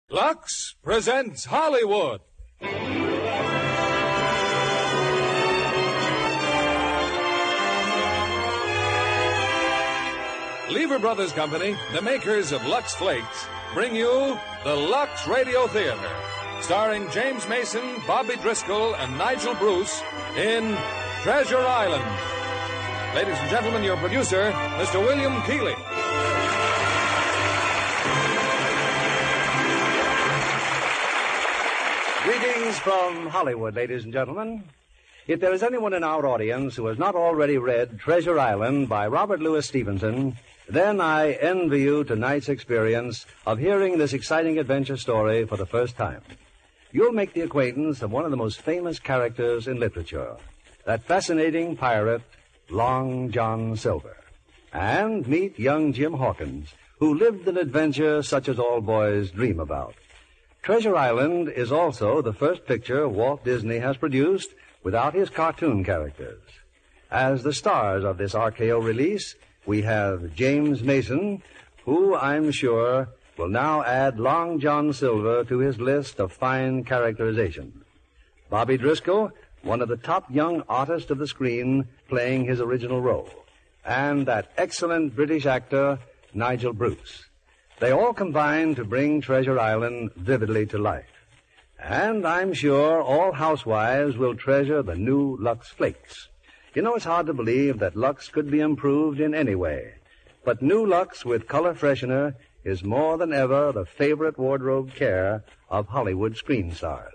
Lux presents Hollywood. Lever Brothers Company, the makers of Lux Flakes, bring you the Lux Radio Theater, starring James Mason, Bobby Driscoll, and Nigel Bruce in Treasure Island. Ladies and gentlemen, your producer, Mr. William Keighley. Greetings from Hollywood, ladies and gentlemen. If there is anyone in our audience who has not already read Treasure Island by Robert Louis Stevenson, then I envy you tonight's experience of hearing this exciting adventure story for the first time. You'll make the acquaintance of one of the most famous characters in literature, that fascinating pirate, Long John Silver, and meet young Jim Hawkins, who lived an adventure such as all boys dream about. Treasure Island is also the first picture Walt Disney has produced without his cartoon characters. As the stars of this RKO release, we have James Mason, who I'm sure will now add Long John Silver to his list of fine characterization. Bobby Driscoll, one of the top young artists of the screen, playing his original role. And that excellent British actor, Nigel Bruce. They all combine to bring Treasure Island vividly to life. And I'm sure all housewives will treasure the new Lux Flakes. You know, it's hard to believe that Lux could be improved in any way. But new Lux with color freshener is more than ever the favorite wardrobe care of Hollywood screen stars.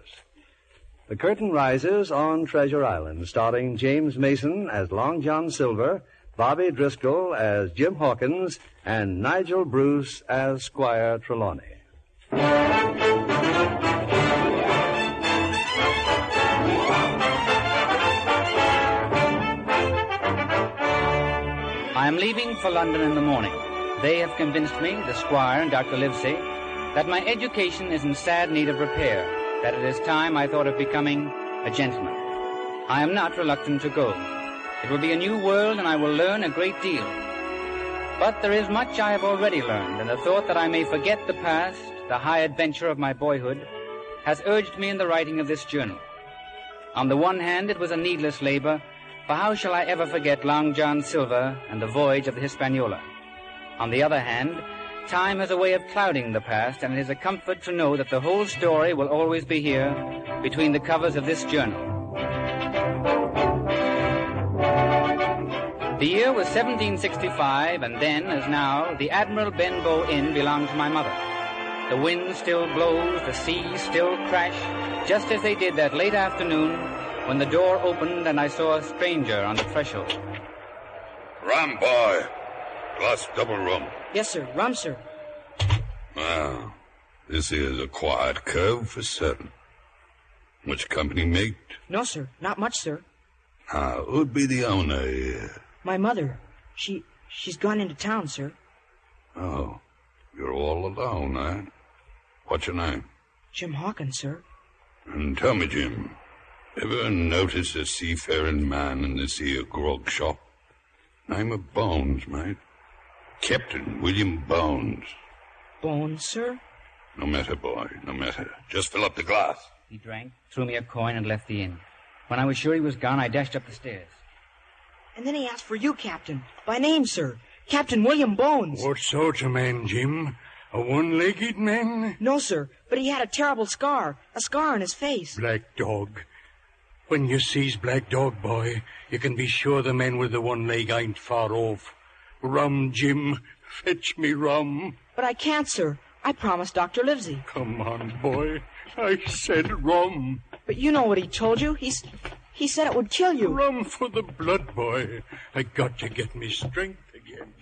The curtain rises on Treasure Island, starring James Mason as Long John Silver, Bobby Driscoll as Jim Hawkins, and Nigel Bruce as Squire Trelawney. I am leaving for London in the morning. They have convinced me, the Squire and Dr. Livesey, that my education is in sad need of repair, that it is time I thought of becoming a gentleman. I am not reluctant to go. It will be a new world, and I will learn a great deal. But there is much I have already learned, and the thought that I may forget the past, the high adventure of my boyhood, has urged me in the writing of this journal. On the one hand, it was a needless labor, for how shall I ever forget Long John Silver and the voyage of the Hispaniola? On the other hand, time has a way of clouding the past, and it is a comfort to know that the whole story will always be here between the covers of this journal. The year was 1765, and then, as now, the Admiral Benbow Inn belonged to my mother. The wind still blows, the seas still crash, just as they did that late afternoon when the door opened and I saw a stranger on the threshold. Rum, boy. Glass double rum. Yes, sir. Rum, sir. Well, this is a quiet cove for certain. Much company, mate? No, sir. Not much, sir. Who'd be the owner here? My mother. She's gone into town, sir. Oh, you're all alone, eh? What's your name? Jim Hawkins, sir. And tell me, Jim, ever notice a seafaring man in this here grog shop? Name of Bones, mate. Captain William Bones. Bones, sir? No matter, boy, no matter. Just fill up the glass. He drank, threw me a coin, and left the inn. When I was sure he was gone, I dashed up the stairs. And then he asked for you, Captain. By name, sir. Captain William Bones. What sort of man, Jim? A one-legged man? No, sir, but he had a terrible scar. A scar on his face. Black dog. When you sees black dog, boy, you can be sure the man with the one leg ain't far off. Rum, Jim. Fetch me rum. But I can't, sir. I promised Dr. Livesey. Come on, boy. I said rum. But you know what he told you. He said it would kill you. Rum for the blood, boy. I got to get me strength again.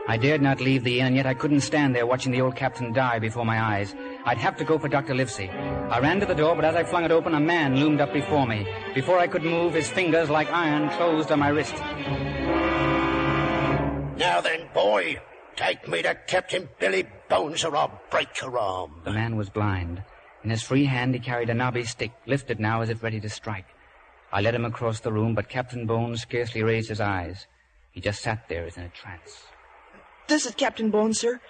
I dared not leave the inn, and yet I couldn't stand there watching the old captain die before my eyes. I'd have to go for Dr. Livesey. I ran to the door, but as I flung it open, a man loomed up before me. Before I could move, his fingers, like iron, closed on my wrist. Now then, boy, take me to Captain Billy Bones or I'll break your arm. The man was blind. In his free hand he carried a knobby stick, lifted now as if ready to strike. I led him across the room, but Captain Bones scarcely raised his eyes. He just sat there as in a trance. This is Captain Bones, sir.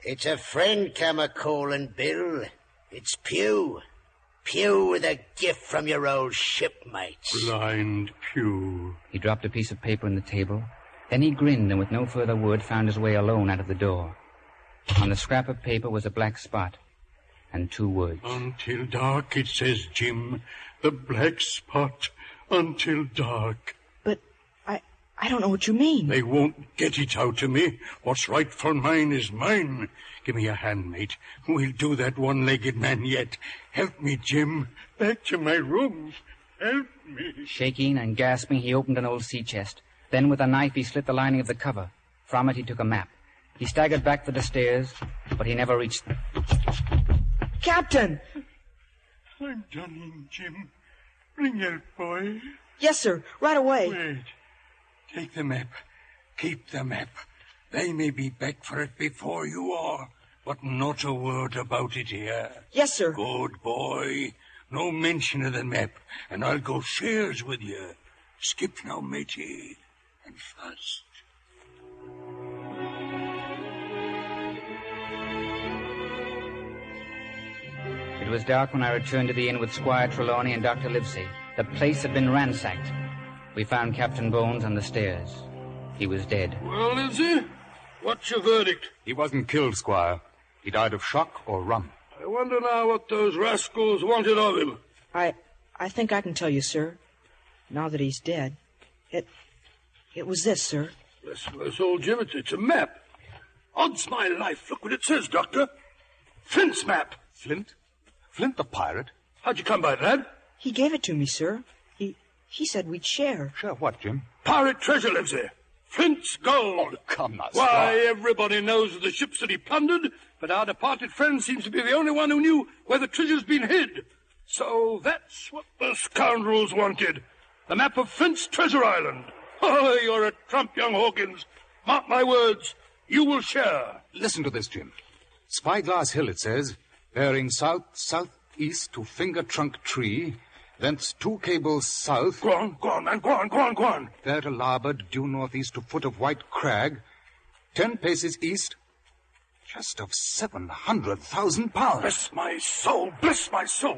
It's a friend come a-calling, Bill. It's Pew. Pew with a gift from your old shipmates. Blind Pew. He dropped a piece of paper on the table. Then he grinned and with no further word found his way alone out of the door. On the scrap of paper was a black spot and 2 words. Until dark, it says, Jim. The black spot. Until dark. But I don't know what you mean. They won't get it out of me. What's right for mine is mine. Give me a hand, mate. We'll do that one-legged man yet. Help me, Jim. Back to my room. Help me. Shaking and gasping, he opened an old sea chest. Then with a knife, he slit the lining of the cover. From it, he took a map. He staggered back for the stairs, but he never reached them. Captain! I'm done in, Jim. Bring help, boy. Yes, sir. Right away. Wait. Take the map. Keep the map. They may be back for it before you are, but not a word about it here. Yes, sir. Good boy. No mention of the map, and I'll go shares with you. Skip now, matey, and fast. It was dark when I returned to the inn with Squire Trelawney and Dr. Livesey. The place had been ransacked. We found Captain Bones on the stairs. He was dead. Well, Livesey, what's your verdict? He wasn't killed, Squire. He died of shock or rum. I wonder now what those rascals wanted of him. I think I can tell you, sir. Now that he's dead. It was this, sir. Bless old Jim, it's a map. Odds my life, look what it says, Doctor. Flint's map. Flint? Flint the pirate? How'd you come by it, lad? He gave it to me, sir. He said we'd share. Share what, Jim? Pirate treasure, Livesey. Flint's gold. Oh, come now, Why, Squire. everybody knows of the ships that he plundered, but our departed friend seems to be the only one who knew where the treasure's been hid. So that's what the scoundrels wanted. The map of Flint's treasure island. Oh, you're a trump, young Hawkins. Mark my words, you will share. Listen to this, Jim. Spyglass Hill, it says, bearing south-southeast to Finger Trunk Tree, thence 2 cables south. Go on, man, go on. There to larboard, due northeast to foot of White Crag, 10 paces east, just of 700,000 pounds. Bless my soul.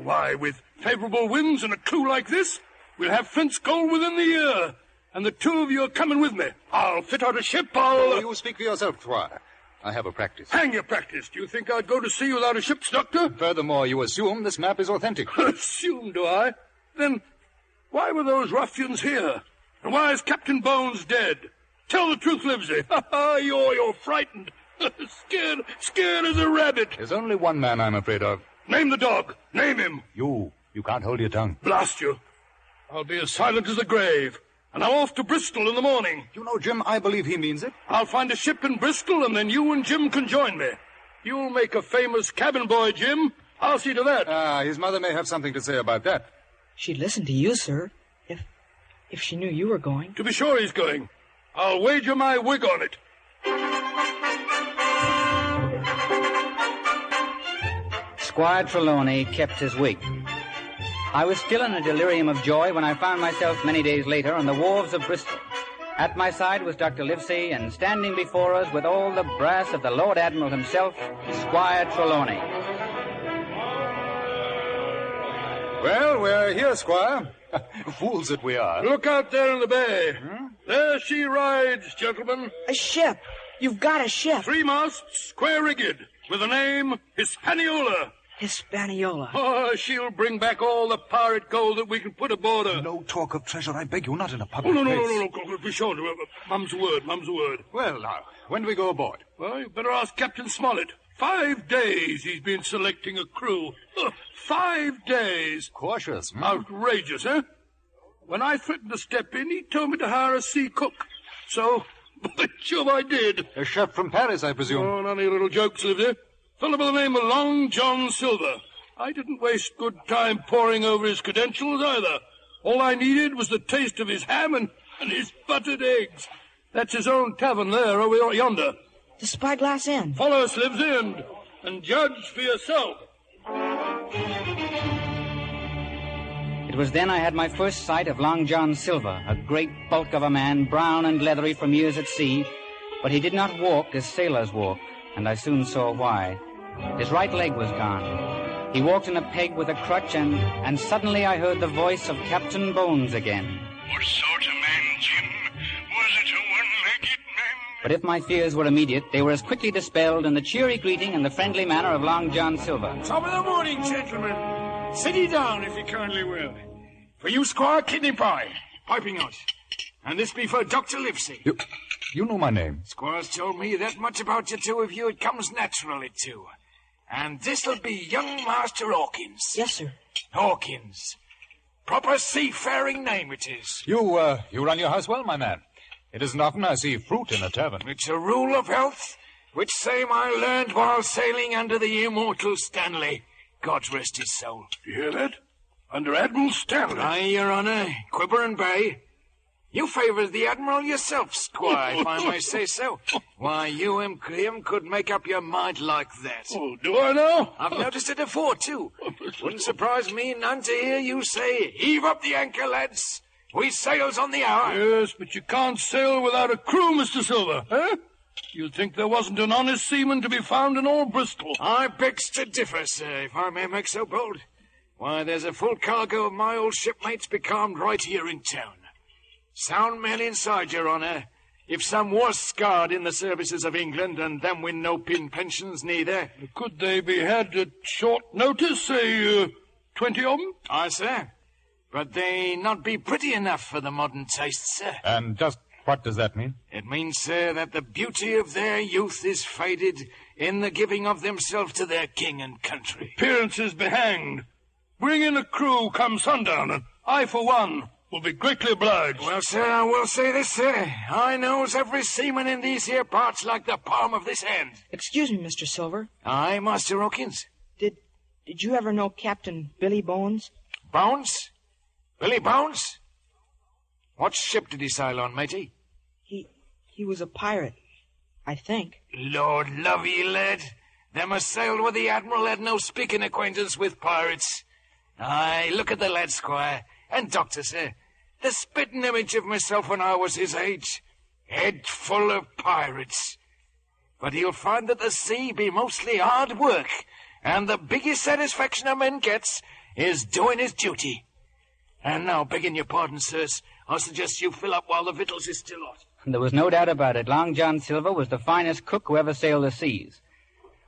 Why, with favorable winds and a clue like this, we'll have Flint's gold within the year. And the 2 of you are coming with me. I'll fit out a ship, Oh, you speak for yourself, Squire. I have a practice. Hang your practice. Do you think I'd go to sea without a ship's doctor? Furthermore, you assume this map is authentic. Assume, do I? Then why were those ruffians here? And why is Bones dead? Tell the truth, Livesey. You're frightened. Scared as a rabbit. There's only one man I'm afraid of. Name the dog. Name him. You can't hold your tongue. Blast you. I'll be as silent as the grave. And I'm off to Bristol in the morning. You know, Jim, I believe he means it. I'll find a ship in Bristol, and then you and Jim can join me. You'll make a famous cabin boy, Jim. I'll see to that. His mother may have something to say about that. She'd listen to you, sir, if she knew you were going. To be sure he's going. I'll wager my wig on it. Squire Trelawney kept his wig. I was still in a delirium of joy when I found myself many days later on the wharves of Bristol. At my side was Dr. Livesey, and standing before us with all the brass of the Lord Admiral himself, Squire Trelawney. Well, we're here, Squire. Fools that we are. Look out there in the bay. There she rides, gentlemen. A ship. You've got a ship. 3 masts, square-rigged, with the name Hispaniola. Hispaniola. Oh, she'll bring back all the pirate gold that we can put aboard her. No talk of treasure, I beg you, not in a public No. place. Be sure. Mum's a word. Well, now, when do we go aboard? Well, you better ask Captain Smollett. 5 days he's been selecting a crew. 5 days. Cautious, Outrageous, eh? When I threatened to step in, he told me to hire a sea cook. So, by Jove, I did. A chef from Paris, I presume. Oh, none of your little jokes, Livesey. Fellow by the name of Long John Silver. I didn't waste good time poring over his credentials either. All I needed was the taste of his ham and his buttered eggs. That's his own tavern there over yonder. The Spyglass Inn. Follow us, Livesey, and judge for yourself. It was then I had my first sight of Long John Silver, a great bulk of a man, brown and leathery from years at sea, but he did not walk as sailors walk. and I soon saw why. His right leg was gone. He walked in a peg with a crutch, and suddenly I heard the voice of Captain Bones again. What sort of man, Jim? Was it a one-legged man? But if my fears were immediate, they were as quickly dispelled in the cheery greeting and the friendly manner of Long John Silver. Top of the morning, gentlemen. Sit ye down, if you kindly will. For you, Squire, kidney pie, piping out. And this be for Dr. Livesey. You know my name. Squire's told me that much about you two of you, it comes naturally to. And this'll be young Master Hawkins. Yes, sir. Hawkins. Proper seafaring name it is. You run your house well, my man. It isn't often I see fruit in a tavern. It's a rule of health, which same I learned while sailing under the immortal Stanley. God rest his soul. You hear that? Under Admiral Stanley. Aye, Your Honor. Quiver and Bay. You favoured the Admiral yourself, Squire, if I may say so. Why, you and him could make up your mind like that. Oh, do I now? I've noticed it afore, too. Wouldn't surprise me none to hear you say, heave up the anchor, lads. We sails on the hour. Yes, but you can't sail without a crew, Mr. Silver, eh? You'd think there wasn't an honest seaman to be found in all Bristol. I begs to differ, sir, if I may make so bold. Why, there's a full cargo of my old shipmates becalmed right here in town. Sound men inside, Your Honour. If some was scarred in the services of England, and them with no pin pensions neither. Could they be had at short notice, say, 20 of them? Aye, sir. But they not be pretty enough for the modern taste, sir. And just what does that mean? It means, sir, that the beauty of their youth is faded in the giving of themselves to their king and country. Appearances be hanged. Bring in a crew come sundown, and I, for one, will be greatly obliged. Well, sir, I will say this, sir. I knows every seaman in these here parts like the palm of this hand. Excuse me, Mr. Silver. Aye, Master Hawkins. Did you ever know Captain Billy Bones? Bones? Billy Bones? What ship did he sail on, matey? He was a pirate, I think. Lord love ye, lad. Them a sailed with the Admiral had no speaking acquaintance with pirates. Aye, look at the lad, Squire. And Doctor, sir, the spitting image of myself when I was his age. Head full of pirates. But he'll find that the sea be mostly hard work, and the biggest satisfaction a man gets is doing his duty. And now, begging your pardon, sirs, I suggest you fill up while the victuals is still hot. There was no doubt about it. Long John Silver was the finest cook who ever sailed the seas.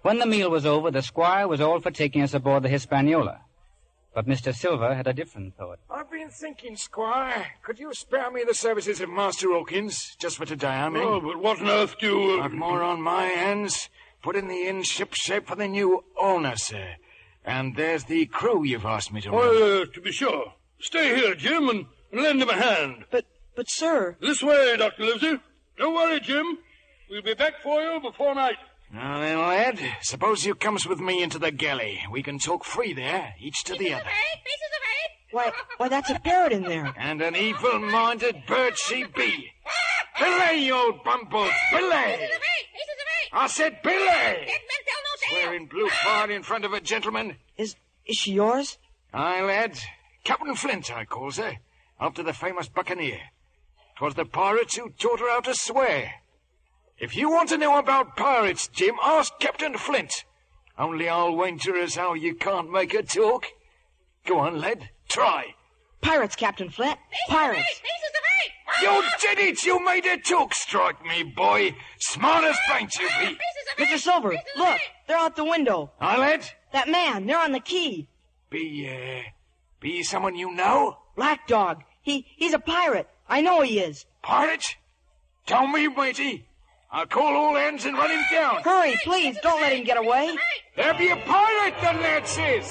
When the meal was over, the squire was all for taking us aboard the Hispaniola. But Mr. Silver had a different thought. I've been thinking, Squire, could you spare me the services of Master Hawkins, just for today, I mean? Oh, but what on earth do you... I've more on my hands. Putting the inn ship shape for the new owner, sir. And there's the crew you've asked me to run. Oh, to be sure. Stay here, Jim, and lend him a hand. But, sir... This way, Dr. Livesey. Don't worry, Jim. We'll be back for you before night. Now then, lad, suppose you comes with me into the galley. We can talk free there, each to the other. Why, that's a parrot in there. And an evil-minded bird she be. Belay, you old bumbles, belay! I said belay! Swearing blue fire in front of a gentleman. Is she yours? Aye, lad. Captain Flint, I calls her, after the famous buccaneer. 'Twas the pirates who taught her how to swear. If you want to know about pirates, Jim, ask Captain Flint. Only I'll wager as how you can't make her talk. Go on, lad. Try. Pirates, Captain Flint. Pirates. You did it! You made her talk. Strike me, boy. Smart as paint you be. Mr. Silver, look. They're out the window. Aye, lad? That man. They're on the quay. Be someone you know? Black Dog. He's a pirate. I know he is. Pirate? Tell me, matey. I'll call all hands and run him down. Hurry, please. Don't let him get away. There be a pirate, the lad says.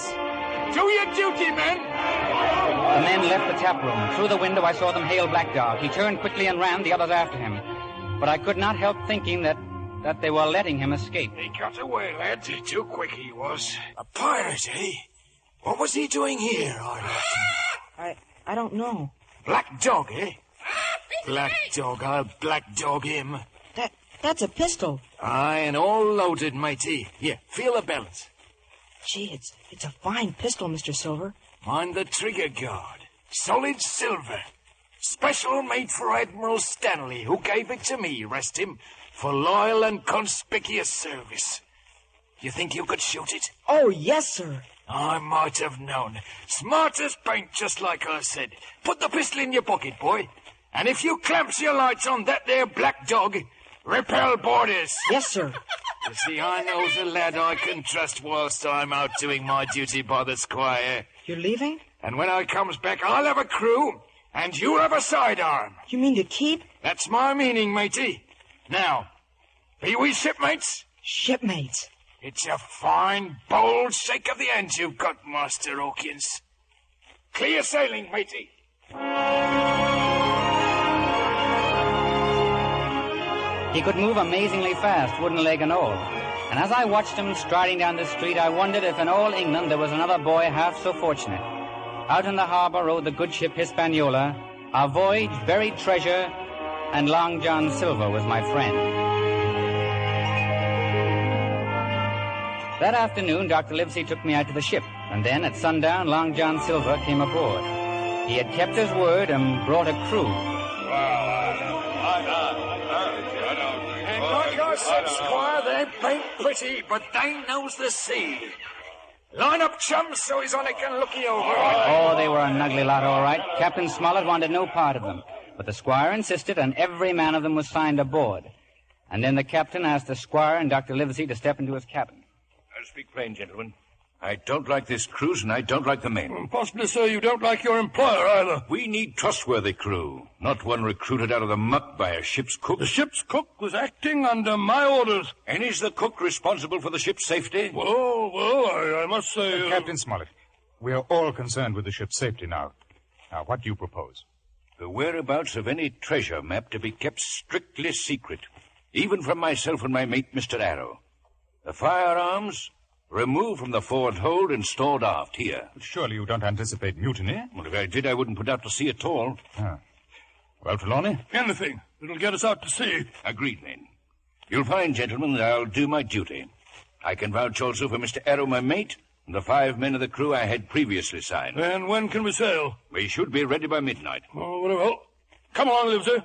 Do your duty, men. The men left the tap room. Through the window, I saw them hail Black Dog. He turned quickly and ran, the others after him. But I could not help thinking that they were letting him escape. He got away, lad. Too quick he was. A pirate, eh? What was he doing here, I don't know. Black Dog, eh? Black Dog, I'll black dog him. That's a pistol. Aye, and all loaded, matey. Here, feel the balance. Gee, it's a fine pistol, Mr. Silver. Mind the trigger guard. Solid silver. Special made for Admiral Stanley, who gave it to me, rest him, for loyal and conspicuous service. You think you could shoot it? Oh, yes, sir. I might have known. Smart as paint, just like I said. Put the pistol in your pocket, boy. And if you clamps your lights on that there black dog, repel boarders. Yes, sir. You see, I knows a lad I can trust whilst I'm out doing my duty by the squire. You're leaving? And when I comes back, I'll have a crew, and you have a sidearm. You mean to keep? That's my meaning, matey. Now, be we shipmates? Shipmates. It's a fine, bold shake of the hand you've got, Master Hawkins. Clear sailing, matey. He could move amazingly fast, wooden leg and all. And as I watched him striding down the street, I wondered if in all England there was another boy half so fortunate. Out in the harbor rode the good ship Hispaniola. Our voyage buried treasure, and Long John Silver was my friend. That afternoon, Dr. Livesey took me out to the ship, and then at sundown, Long John Silver came aboard. He had kept his word and brought a crew. And like I said, Squire, they ain't pretty, but they knows the sea. Line up, chums, so his honour can look you over. Oh, they were an ugly lot, all right. Captain Smollett wanted no part of them, but the squire insisted, and every man of them was signed aboard. And then the captain asked the squire and Dr. Livesey to step into his cabin. I'll speak plain, gentlemen. I don't like this cruise, and I don't like the men. Possibly, sir, you don't like your employer either. We need trustworthy crew, not one recruited out of the muck by a ship's cook. The ship's cook was acting under my orders. And is the cook responsible for the ship's safety? Well, I must say... Captain Smollett, we are all concerned with the ship's safety now. Now, what do you propose? The whereabouts of any treasure map to be kept strictly secret, even from myself and my mate, Mr. Arrow. The firearms... removed from the forward hold and stored aft here. But surely you don't anticipate mutiny? Well, if I did, I wouldn't put out to sea at all. Ah. Well, Trelawney? Anything that'll get us out to sea. Agreed, then. You'll find, gentlemen, that I'll do my duty. I can vouch also for Mr. Arrow, my mate, and the 5 men of the crew I had previously signed. And when can we sail? We should be ready by midnight. Oh, very well. Come on, Livesey.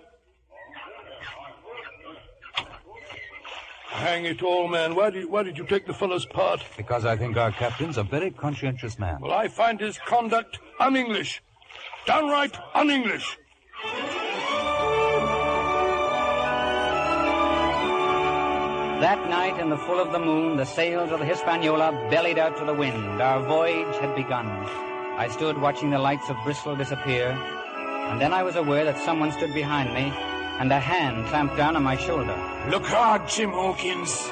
Hang it all, man. Why did you take the fellow's part? Because I think our captain's a very conscientious man. Well, I find his conduct un-English. Downright un-English. That night, in the full of the moon, the sails of the Hispaniola bellied out to the wind. Our voyage had begun. I stood watching the lights of Bristol disappear, and then I was aware that someone stood behind me, and a hand clamped down on my shoulder. Look hard, Jim Hawkins.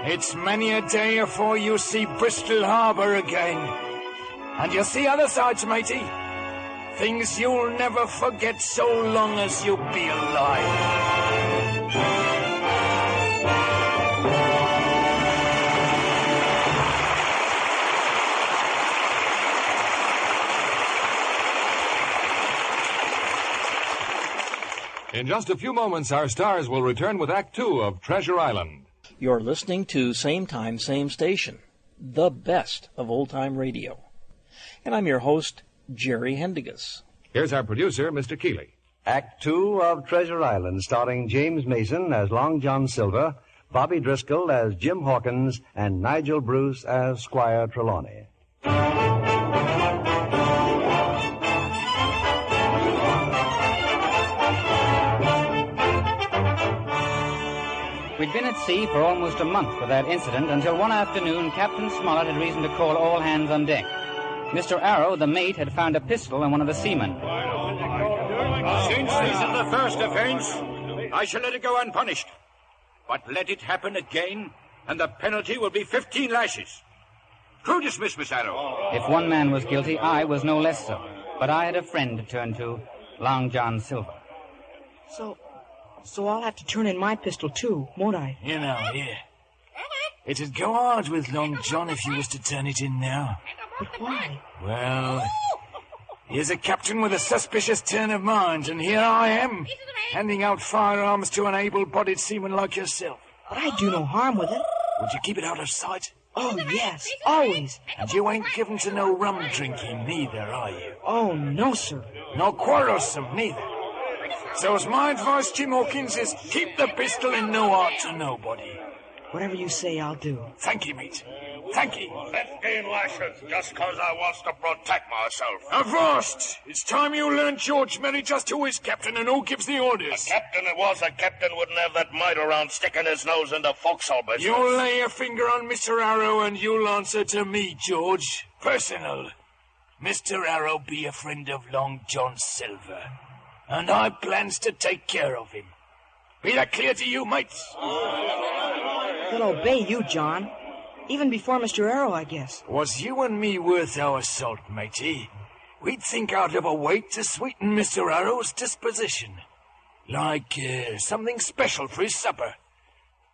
It's many a day afore you see Bristol Harbour again. And you'll see other sides, matey. Things you'll never forget so long as you be alive. In just a few moments, our stars will return with Act Two of Treasure Island. You're listening to Same Time, Same Station, the best of old-time radio. And I'm your host, Jerry Hendigas. Here's our producer, Mr. Keeley. Act Two of Treasure Island, starring James Mason as Long John Silver, Bobby Driscoll as Jim Hawkins, and Nigel Bruce as Squire Trelawney. We'd been at sea for almost a month without incident until one afternoon Captain Smollett had reason to call all hands on deck. Mr. Arrow, the mate, had found a pistol on one of the seamen. Since this is the first offence, I shall let it go unpunished. But let it happen again, and the penalty will be 15 lashes. Crew dismissed, Miss Arrow. If one man was guilty, I was no less so. But I had a friend to turn to, Long John Silver. So I'll have to turn in my pistol, too, won't I? You know, yeah. It'd go hard with Long John if you was to turn it in now. But why? Well, here's a captain with a suspicious turn of mind, and here I am, handing out firearms to an able-bodied seaman like yourself. But I do no harm with it. Would you keep it out of sight? Oh, yes, always. And you ain't given to no rum drinking neither, are you? Oh, no, sir. No quarrelsome neither. So's my advice, Jim Hawkins, is keep the pistol and no heart to nobody. Whatever you say, I'll do. Thank you, mate. Thank you. 15 lashes, just 'cause I wants to protect myself. Avast! It's time you learned, George Merry, just who is captain and who gives the orders. A captain it was, a captain wouldn't have that mite around sticking his nose in the forecastle business. You'll lay a finger on Mr. Arrow and you'll answer to me, George. Personal. Mr. Arrow be a friend of Long John Silver, and I plans to take care of him. Be that clear to you, mates? He'll obey you, John. Even before Mr. Arrow, I guess. Was you and me worth our salt, matey? We'd think out of a way to sweeten Mr. Arrow's disposition. Like something special for his supper.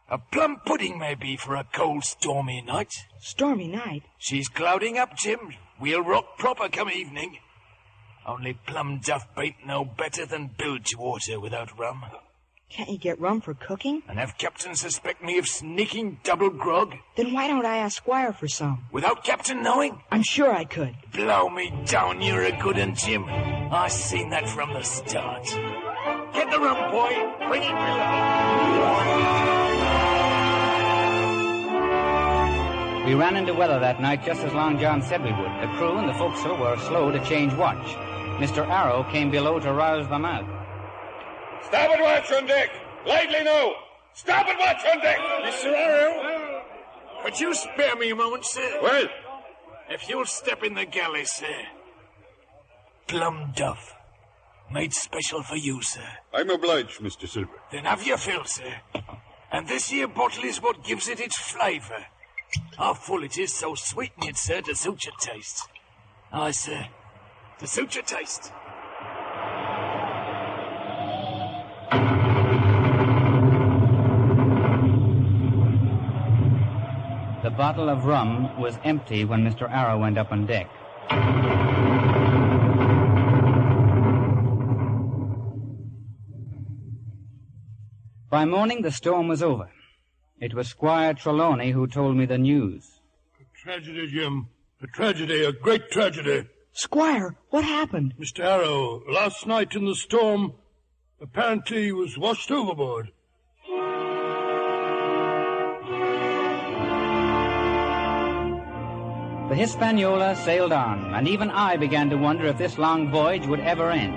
A plum pudding, maybe, for a cold, stormy night. Stormy night? She's clouding up, Jim. We'll rock proper come evening. Only plum duff ain't no better than bilge water without rum. Can't you get rum for cooking? And have Captain suspect me of sneaking double grog? Then why don't I ask Squire for some? Without Captain knowing? I'm sure I could. Blow me down, you're a good un, Jim. I seen that from the start. Get the rum, boy. Bring it below. We ran into weather that night just as Long John said we would. The crew and the forecastle were slow to change watch. Mr. Arrow came below to rouse them out. Stop it, watch on deck. Lightly now. Stop it, watch on deck. Mr. Arrow, could you spare me a moment, sir? Well? If you'll step in the galley, sir. Plum duff. Made special for you, sir. I'm obliged, Mr. Silver. Then have your fill, sir. And this here bottle is what gives it its flavour. How full it is, so sweeten it, sir, to suit your taste. Aye, sir. To suit your taste. The bottle of rum was empty when Mr. Arrow went up on deck. By morning, the storm was over. It was Squire Trelawney who told me the news. A tragedy, Jim. A tragedy, a great tragedy. Squire, what happened? Mr. Arrow, last night in the storm, apparently he was washed overboard. The Hispaniola sailed on, and even I began to wonder if this long voyage would ever end.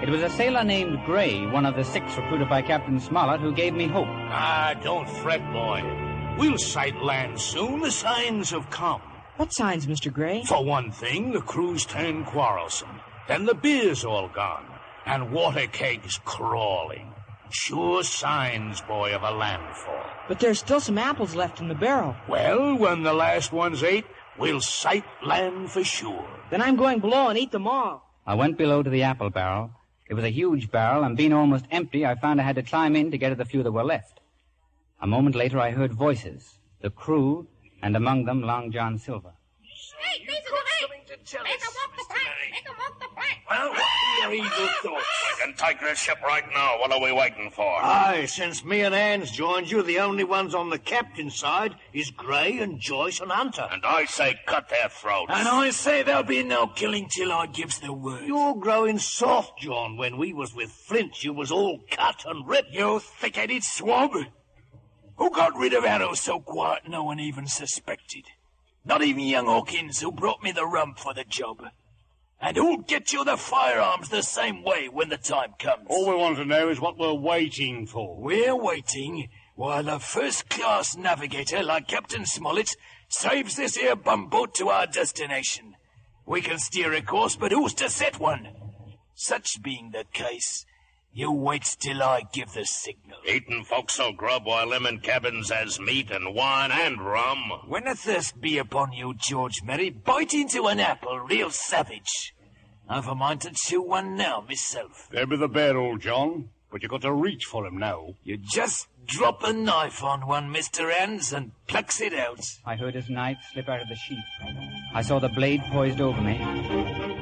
It was a sailor named Gray, one of the 6 recruited by Captain Smollett, who gave me hope. Don't fret, boy. We'll sight land soon. The signs have come. What signs, Mr. Gray? For one thing, the crew's turned quarrelsome. Then the beer's all gone, and water kegs crawling. Sure signs, boy, of a landfall. But there's still some apples left in the barrel. Well, when the last one's ate, we'll sight land for sure. Then I'm going below and eat them all. I went below to the apple barrel. It was a huge barrel, and being almost empty, I found I had to climb in to get at the few that were left. A moment later, I heard voices, the crew, and among them, Long John Silver. Hey, these are the men. Make 'em walk the plank. Make 'em walk the plank. Well, what are your evil thoughts? We can take this ship right now. What are we waiting for? Aye, since me and Anne's joined you, the only ones on the captain's side is Gray and Joyce and Hunter. And I say cut their throats. And I say there'll be no killing till I gives the word. You're growing soft, John. When we was with Flint, you was all cut and ripped. You thick-headed swab. Who got rid of Arrow so quiet no one even suspected? Not even young Hawkins, who brought me the rum for the job. And who'll get you the firearms the same way when the time comes? All we want to know is what we're waiting for. We're waiting while a first-class navigator like Captain Smollett saves this here bumboat to our destination. We can steer a course, but who's to set one? Such being the case, you wait till I give the signal. Eating forecastle grub while them in cabins has meat and wine and rum. When a thirst be upon you, George Merry, bite into an apple real savage. I've a mind to chew one now, myself. There be the bear, old John, but you got to reach for him now. You just drop a knife on one, Mr. Hands, and plucks it out. I heard his knife slip out of the sheath. I saw the blade poised over me,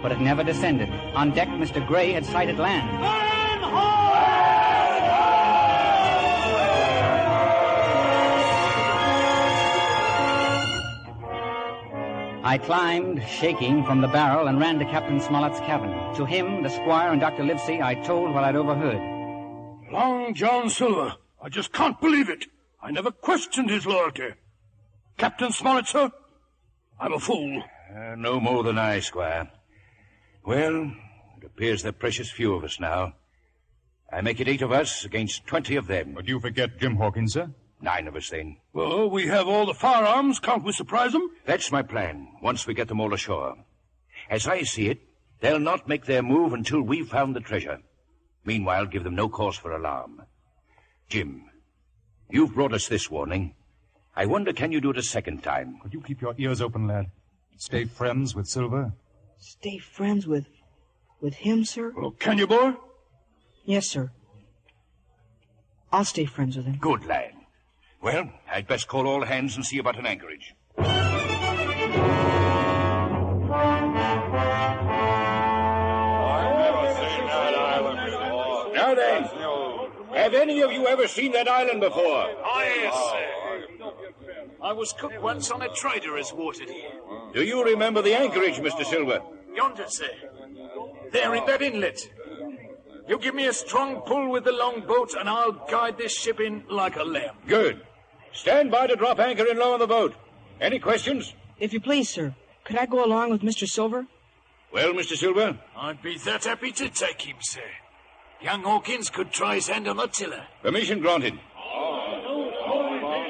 but it never descended. On deck, Mr. Gray had sighted land. I climbed, shaking, from the barrel and ran to Captain Smollett's cabin. To him, the squire, and Dr. Livesey, I told what I'd overheard. Long John Silver. I just can't believe it. I never questioned his loyalty. Captain Smollett, sir? I'm a fool. No more than I, Squire. Well, it appears there are precious few of us now. I make it 8 of us against 20 of them. But you forget Jim Hawkins, sir? 9 of us, then. Well, we have all the firearms. Can't we surprise them? That's my plan, once we get them all ashore. As I see it, they'll not make their move until we've found the treasure. Meanwhile, give them no cause for alarm. Jim, you've brought us this warning. I wonder, can you do it a second time? Could you keep your ears open, lad? Stay friends with Silver? Stay friends with him, sir? Well, can you, boy? Yes, sir. I'll stay friends with him. Good lad. Well, I'd best call all hands and see about an anchorage. Now then, have any of you ever seen that island before? Oh, yes, sir. I was cook once on a trader as watered here. Do you remember the anchorage, Mr. Silver? Yonder, sir. There in that inlet. You give me a strong pull with the longboat, and I'll guide this ship in like a lamb. Good. Stand by to drop anchor and lower the boat. Any questions? If you please, sir, could I go along with Mr. Silver? Well, Mr. Silver? I'd be that happy to take him, sir. Young Hawkins could try his hand on the tiller. Permission granted.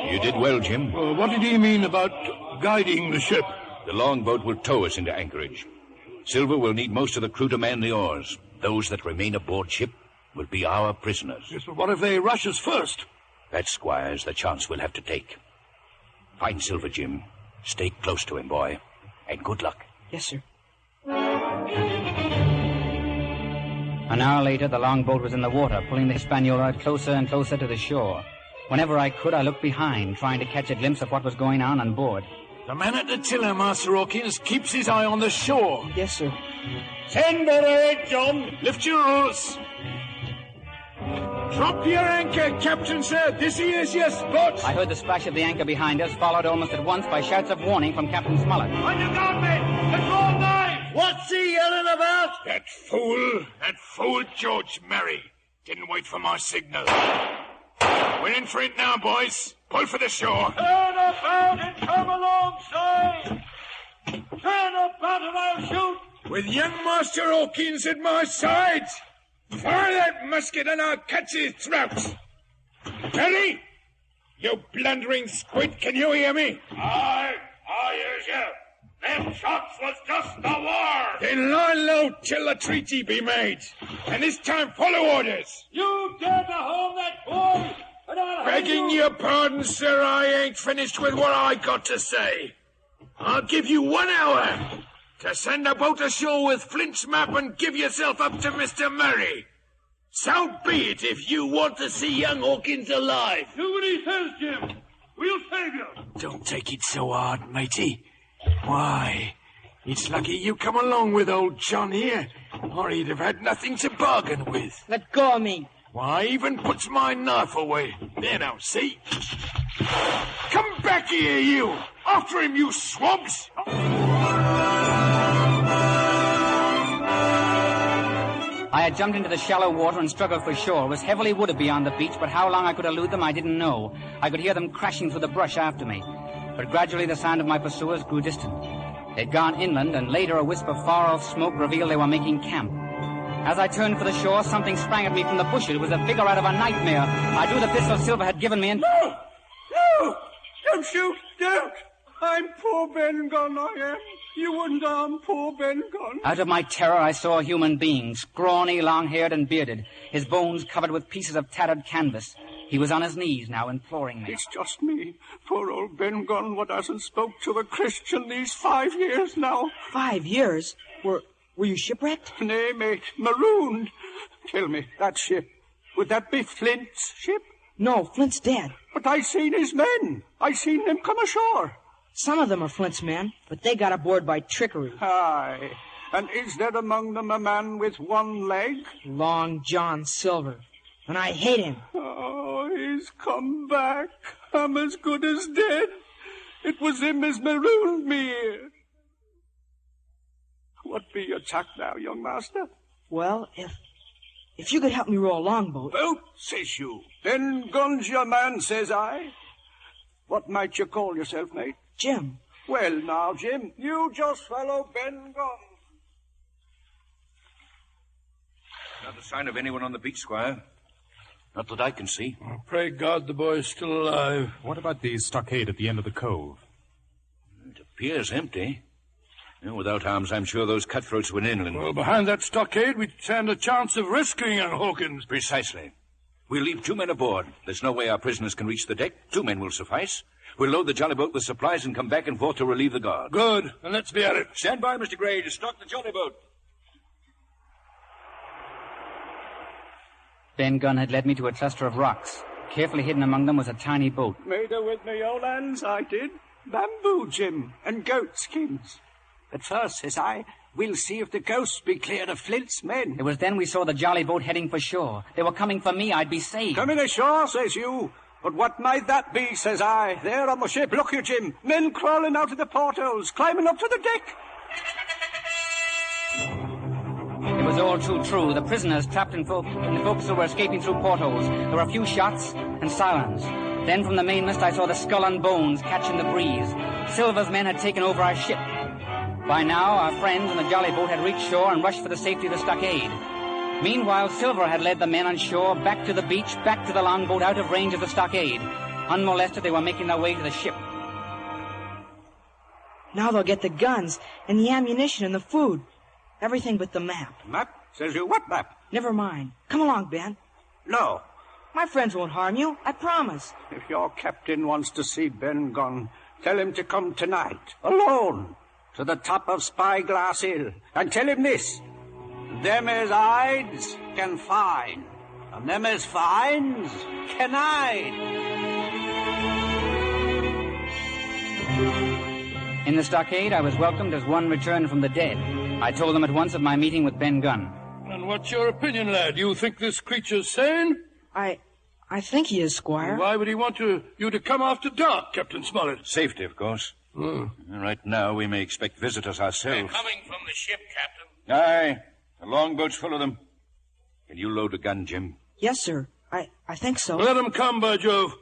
You did well, Jim. What did he mean about guiding the ship? The longboat will tow us into anchorage. Silver will need most of the crew to man the oars. Those that remain aboard ship will be our prisoners. Yes, but what if they rush us first? That, Squire, is the chance we'll have to take. Find Silver, Jim. Stay close to him, boy. And good luck. Yes, sir. An hour later, the longboat was in the water, pulling the Hispaniola closer and closer to the shore. Whenever I could, I looked behind, trying to catch a glimpse of what was going on board. The man at the tiller, Master Hawkins, keeps his eye on the shore. Yes, sir. Send her ahead, John. Lift your oars. Drop your anchor, Captain, sir. This is your spot. I heard the splash of the anchor behind us, followed almost at once by shouts of warning from Captain Smollett. On your guard, men! Control knife! What's he yelling about? That fool George Merry. Didn't wait for my signal. We're in for it now, boys. Pull for the shore. Turn about and come alongside! Turn about and I'll shoot! With young Master Hawkins at my side. Fire that musket and I'll catch his throat. Merry! You blundering squid, can you hear me? I hears you. Them shots was just the war. Then lie low till the treaty be made. And this time follow orders. You dare to hold that boy, and I'll Begging your pardon, sir, I ain't finished with what I got to say. I'll give you 1 hour to send a boat ashore with Flint's map and give yourself up to Mr. Murray. So be it if you want to see young Hawkins alive. do what he says, Jim. We'll save you. Don't take it so hard, matey. Why, it's lucky you come along with old John here, or he'd have had nothing to bargain with. Let go of me. Why, even puts my knife away. There now, see? Come back here, you! After him, you swabs! I had jumped into the shallow water and struggled for shore. It was heavily wooded beyond the beach, but how long I could elude them, I didn't know. I could hear them crashing through the brush after me. But gradually the sound of my pursuers grew distant. They'd gone inland, and later a wisp of far-off smoke revealed they were making camp. As I turned for the shore, something sprang at me from the bushes. It was a figure out of a nightmare. I drew the pistol Silver had given me and... No! Don't shoot! Don't! I'm poor Ben Gunn, I am. You wouldn't harm poor Ben Gunn. Out of my terror, I saw a human being, scrawny, long-haired and bearded, his bones covered with pieces of tattered canvas. He was on his knees now, imploring me. It's just me, poor old Ben Gunn, what hasn't spoke to a Christian these 5 years now. 5 years? Were you shipwrecked? Nay, mate, marooned. Tell me, that ship, would that be Flint's ship? No, Flint's dead. But I seen his men. I seen them come ashore. Some of them are Flint's men, but they got aboard by trickery. Aye. And is there among them a man with 1 leg? Long John Silver. And I hate him. Oh, he's come back. I'm as good as dead. It was him as marooned me here. What be your tack now, young master? Well, if you could help me row a longboat. Boat, says you. Then gun's your man, says I. What might you call yourself, mate? Jim. Well, now, Jim, you just follow Ben Gunn. Not a sign of anyone on the beach, Squire. Not that I can see. Oh, pray God the boy's still alive. What about the stockade at the end of the cove? It appears empty. Without arms, I'm sure those cutthroats went inland. Well, behind that stockade, we'd stand a chance of rescuing young Hawkins. Precisely. We'll leave 2 men aboard. There's no way our prisoners can reach the deck. 2 men will suffice. We'll load the jolly boat with supplies and come back and forth to relieve the guard. Good. And let's be at it. Stand by, Mr. Gray, to stock the jolly boat. Ben Gunn had led me to a cluster of rocks. Carefully hidden among them was a tiny boat. Made her with me old hands, I did. Bamboo, Jim, and goat skins. But first, says I, we'll see if the ghosts be cleared of Flint's men. It was then we saw the jolly boat heading for shore. They were coming for me. I'd be saved. Coming ashore, says you. But what might that be, says I? There on the ship, look you, Jim. Men crawling out of the portholes, climbing up to the deck. It was all too true. The prisoners trapped in the forecastle were escaping through portholes. There were a few shots and silence. Then from the mainmast I saw the skull and bones catching the breeze. Silver's men had taken over our ship. By now, our friends in the jolly boat had reached shore and rushed for the safety of the stockade. Meanwhile, Silver had led the men on shore back to the beach, back to the longboat, out of range of the stockade. Unmolested, they were making their way to the ship. Now they'll get the guns and the ammunition and the food. Everything but the map. Map? Says you, what map? Never mind. Come along, Ben. No. My friends won't harm you. I promise. If your captain wants to see Ben Gunn, tell him to come tonight, alone, to the top of Spyglass Hill, and tell him this. Them as hides can find, and them as finds can hide. In the stockade, I was welcomed as one returned from the dead. I told them at once of my meeting with Ben Gunn. And what's your opinion, lad? You think this creature's sane? I think he is, Squire. Why would he want you to come after dark, Captain Smollett? Safety, of course. Right now, we may expect visitors ourselves. They're coming from the ship, Captain. Aye. The longboat's full of them. Can you load a gun, Jim? Yes, sir. I think so. Let them come, by Jove.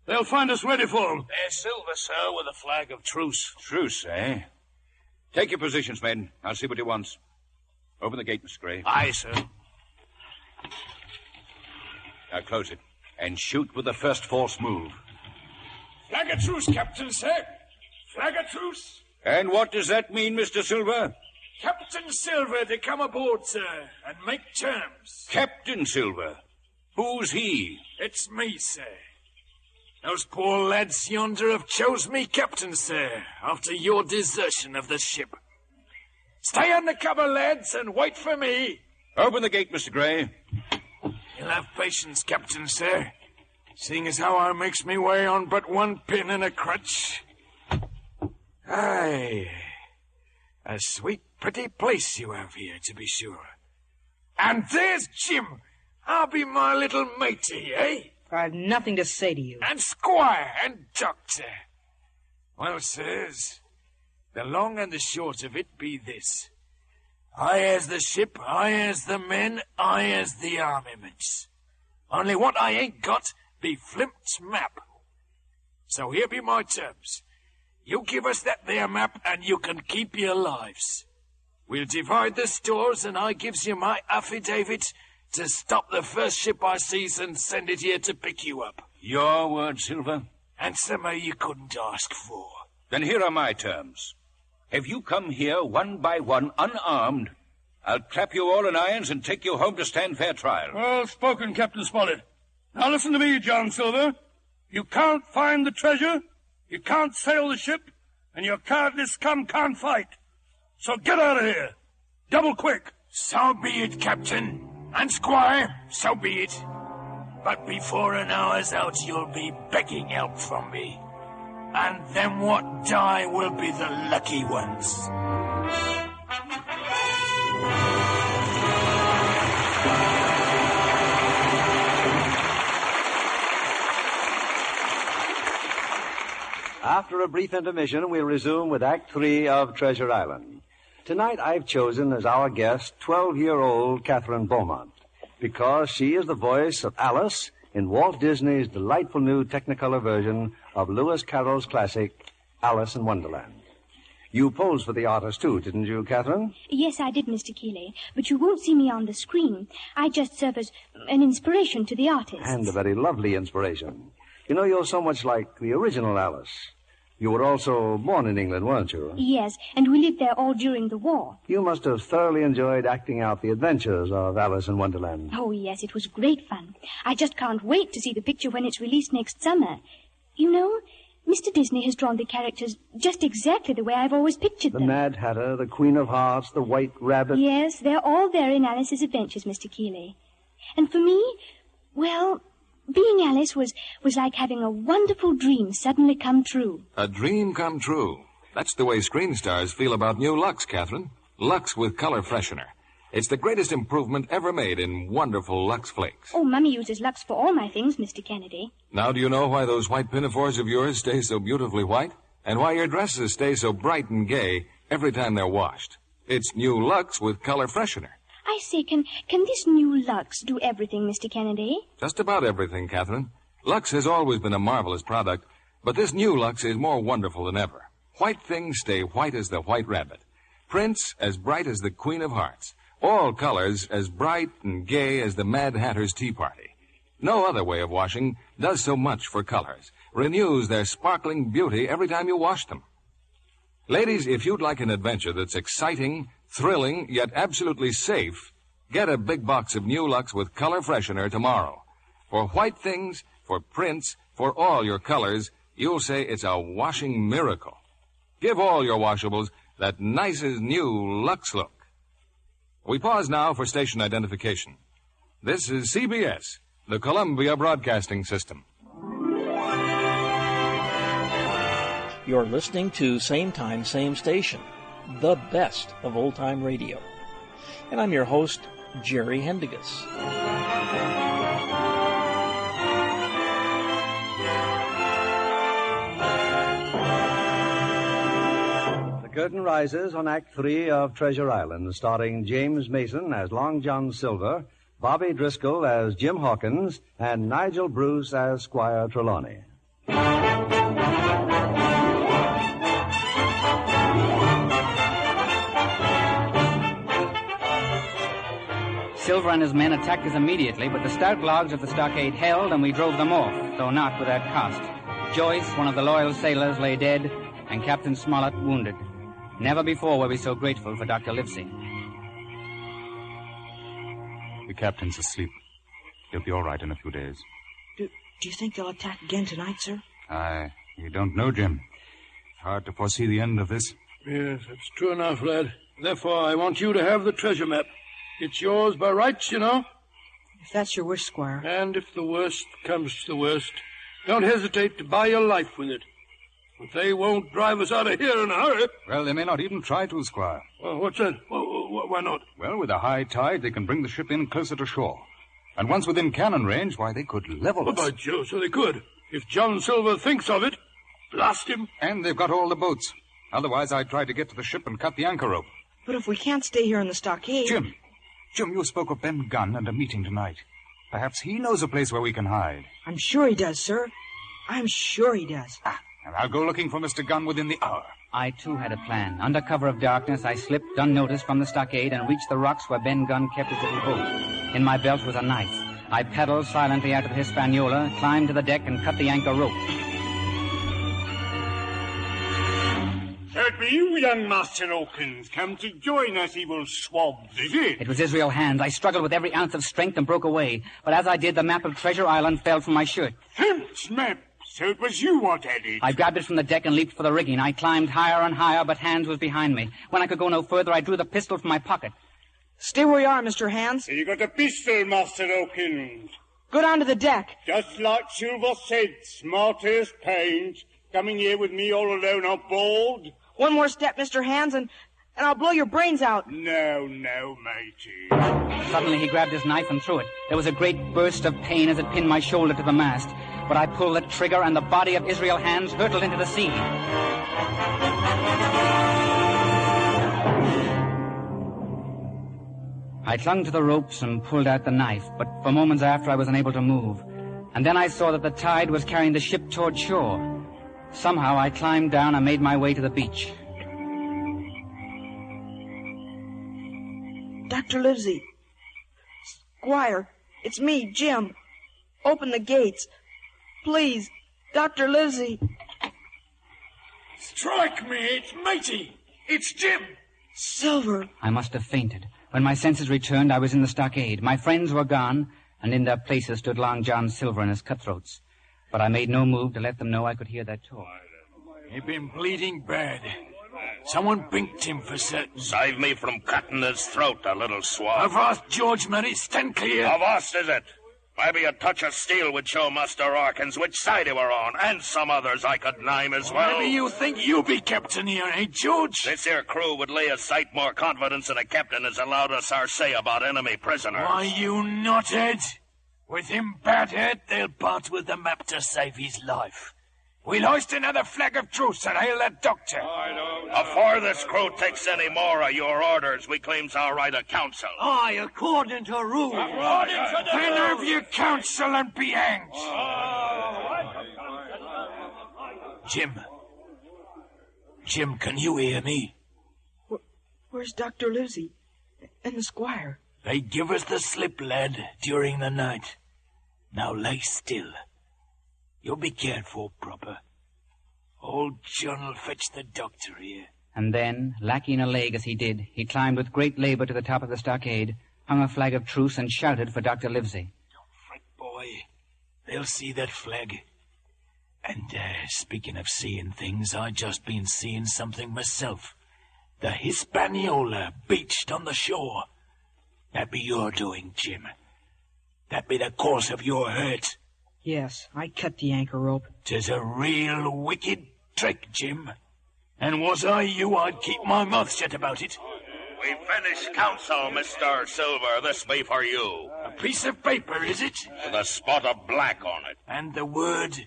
They'll find us ready for them. There's Silver, sir, with a flag of truce. Truce, eh? Take your positions, men. I'll see what he wants. Open the gate, Mr. Gray. Aye, sir. Now close it. And shoot with the first force move. Flag of truce, Captain, sir. Flag of truce. And what does that mean, Mr. Silver? Captain Silver to come aboard, sir, and make terms. Captain Silver? Who's he? It's me, sir. Those poor lads yonder have chose me captain, sir, after your desertion of the ship. Stay under cover, lads, and wait for me. Open the gate, Mr. Gray. You'll have patience, Captain, sir, seeing as how I makes me way on but one pin and a crutch. Aye, a sweet, pretty place you have here, to be sure. And there's Jim. I'll be my little matey, eh? I have nothing to say to you. And Squire and Doctor. Well, sirs, the long and the short of it be this. I has the ship, I has the men, I has the armaments. Only what I ain't got be Flint's map. So here be my terms. You give us that there map and you can keep your lives. We'll divide the stores and I gives you my affidavit to stop the first ship I sees and send it here to pick you up. Your word, Silver? And somehow you couldn't ask for. Then here are my terms. If you come here one by one, unarmed, I'll clap you all in irons and take you home to stand fair trial. Well spoken, Captain Smollett. Now listen to me, John Silver. You can't find the treasure, you can't sail the ship, and your cardless scum can't fight. So get out of here. Double quick. So be it, Captain. And Squire, so be it. But before an hour's out, you'll be begging help from me. And them what die will be the lucky ones. After a brief intermission, we'll resume with Act 3 of Treasure Island. Tonight I've chosen as our guest 12-year-old Catherine Beaumont because she is the voice of Alice in Walt Disney's delightful new Technicolor version of Lewis Carroll's classic, Alice in Wonderland. You posed for the artist, too, didn't you, Catherine? Yes, I did, Mr. Keeley. But you won't see me on the screen. I just serve as an inspiration to the artist. And a very lovely inspiration. You know, you're so much like the original Alice. You were also born in England, weren't you? Yes, and we lived there all during the war. You must have thoroughly enjoyed acting out the adventures of Alice in Wonderland. Oh, yes, it was great fun. I just can't wait to see the picture when it's released next summer. You know, Mr. Disney has drawn the characters just exactly the way I've always pictured them. The Mad Hatter, the Queen of Hearts, the White Rabbit. Yes, they're all there in Alice's adventures, Mr. Keeley. And for me, well, being Alice was like having a wonderful dream suddenly come true. A dream come true. That's the way screen stars feel about new Lux, Catherine. Lux with color freshener. It's the greatest improvement ever made in wonderful Lux Flakes. Oh, Mummy uses Lux for all my things, Mr. Kennedy. Now do you know why those white pinafores of yours stay so beautifully white? And why your dresses stay so bright and gay every time they're washed? It's new Lux with color freshener. I say, can this new Lux do everything, Mr. Kennedy? Just about everything, Catherine. Lux has always been a marvelous product, but this new Lux is more wonderful than ever. White things stay white as the White Rabbit. Prints as bright as the Queen of Hearts. All colors as bright and gay as the Mad Hatter's Tea Party. No other way of washing does so much for colors. Renews their sparkling beauty every time you wash them. Ladies, if you'd like an adventure that's exciting, thrilling, yet absolutely safe, get a big box of new Lux with color freshener tomorrow. For white things, for prints, for all your colors, you'll say it's a washing miracle. Give all your washables that nicest new Lux look. We pause now for station identification. This is CBS, the Columbia Broadcasting System. You're listening to Same Time, Same Station, the best of old-time radio. And I'm your host, Jerry Hendigas. The curtain rises on Act 3 of Treasure Island, starring James Mason as Long John Silver, Bobby Driscoll as Jim Hawkins, and Nigel Bruce as Squire Trelawney. Silver and his men attacked us immediately, but the stout logs of the stockade held, and we drove them off, though not without cost. Joyce, one of the loyal sailors, lay dead, and Captain Smollett wounded. Never before were we so grateful for Dr. Livesey. The captain's asleep. He'll be all right in a few days. Do you think they'll attack again tonight, sir? You don't know, Jim. It's hard to foresee the end of this. Yes, that's true enough, lad. Therefore, I want you to have the treasure map. It's yours by rights, you know. If that's your wish, Squire. And if the worst comes to the worst, don't hesitate to buy your life with it. But they won't drive us out of here in a hurry. Well, they may not even try to, Squire. Well, what's that? Why not? Well, with a high tide, they can bring the ship in closer to shore. And once within cannon range, why, they could level us. By Joe, so they could. If John Silver thinks of it, blast him. And they've got all the boats. Otherwise, I'd try to get to the ship and cut the anchor rope. But if we can't stay here in the stockade... Jim, you spoke of Ben Gunn and a meeting tonight. Perhaps he knows a place where we can hide. I'm sure he does, sir. I'm sure he does. And I'll go looking for Mr. Gunn within the hour. I, too, had a plan. Under cover of darkness, I slipped unnoticed from the stockade and reached the rocks where Ben Gunn kept his little boat. In my belt was a knife. I paddled silently out of the Hispaniola, climbed to the deck, and cut the anchor rope. So it be you, young Master Hawkins, come to join us evil swabs, is it? It was Israel Hands. I struggled with every ounce of strength and broke away. But as I did, the map of Treasure Island fell from my shirt. Hamp's map. So it was you what had it. I grabbed it from the deck and leaped for the rigging. I climbed higher and higher, but Hands was behind me. When I could go no further, I drew the pistol from my pocket. Stay where you are, Mr. Hands. So you got a pistol, Master Hawkins. Go down to the deck. Just like Silver said, smart as pains. Coming here with me all alone on board. One more step, Mr. Hands, and I'll blow your brains out. No, matey. Suddenly he grabbed his knife and threw it. There was a great burst of pain as it pinned my shoulder to the mast. But I pulled the trigger and the body of Israel Hands hurtled into the sea. I clung to the ropes and pulled out the knife, but for moments after I was unable to move. And then I saw that the tide was carrying the ship toward shore. Somehow I climbed down and made my way to the beach. Dr. Livesey. Squire, it's me, Jim. Open the gates. Please, Dr. Livesey. Strike me, it's matey. It's Jim. Silver. I must have fainted. When my senses returned, I was in the stockade. My friends were gone, and in their places stood Long John Silver and his cutthroats. But I made no move to let them know I could hear their talk. He'd been bleeding bad. Someone binked him for certain. Save me from cutting his throat, the little swab. Avast, George Murray, stand clear. Avast, is it? Maybe a touch of steel would show Master Arkins which side he were on, and some others I could name as well. Maybe you think you be captain here, eh, George? This here crew would lay a sight more confidence in a captain as allowed us our say about enemy prisoners. Why, you knothead. With him bad hurt, they'll part with the map to save his life. We'll hoist another flag of truce and hail that doctor. Afore this crew takes any more of your orders, we claims our right of counsel. Aye, according to rule. Then have your counsel and be hanged. Jim, can you hear me? Where's Dr. Livesey and the squire? They give us the slip, lad, during the night. Now lay still. You'll be cared for proper. Old John'll fetch the doctor here. And then, lacking a leg as he did, he climbed with great labor to the top of the stockade, hung a flag of truce, and shouted for Dr. Livesey. Don't fret, boy. They'll see that flag. And, speaking of seeing things, I just been seeing something myself. The Hispaniola beached on the shore. That be your doing, Jim. That be the cause of your hurt. Yes, I cut the anchor rope. 'Tis a real wicked trick, Jim. And was I you, I'd keep my mouth shut about it. We finished counsel, Mr. Silver. This be for you. A piece of paper, is it? With a spot of black on it. And the word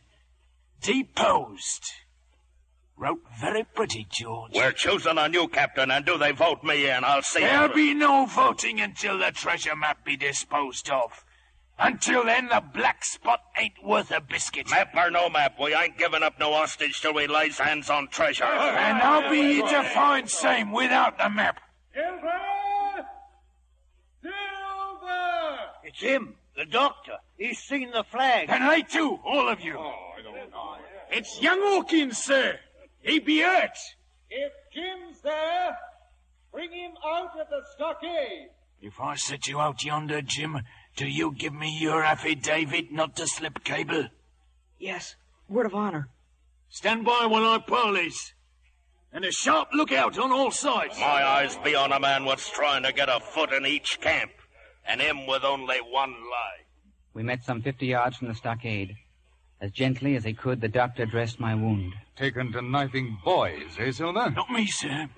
deposed. Wrote very pretty, George. We're choosing a new captain, and do they vote me in, I'll see. There'll be no voting until the treasure map be disposed of. Until then, the black spot ain't worth a biscuit. Map or no map, we ain't giving up no hostage till we lays hands on treasure. And I'll be here to find same without the map. Silver! Silver! It's him, the doctor. He's seen the flag. And I too, all of you. It's young Hawkins, sir. He be hurt. If Jim's there, bring him out of the stockade. If I set you out yonder, Jim, do you give me your affidavit not to slip cable? Yes, word of honor. Stand by while I parleys. And a sharp lookout on all sides. My eyes be on a man what's trying to get a foot in each camp, and him with only one leg. We met some 50 yards from the stockade. As gently as he could, the doctor dressed my wound. Taken to knifing boys, eh, Silver? Not me, sir.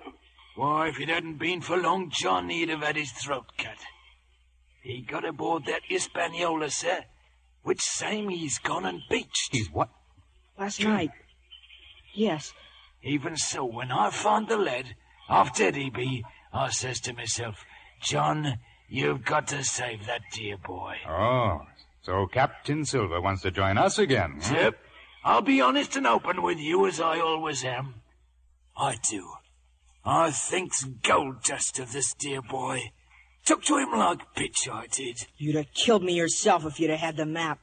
Why, if it hadn't been for Long John, he'd have had his throat cut. He got aboard that Hispaniola, sir, which same he's gone and beached. He's what? Last night. Yes. Even so, when I found the lad, off dead he be, I says to myself, John, you've got to save that dear boy. Oh, so Captain Silver wants to join us again. Huh? Yep. I'll be honest and open with you, as I always am. I do. I thinks gold dust of this dear boy. Took to him like pitch, I did. You'd have killed me yourself if you'd have had the map.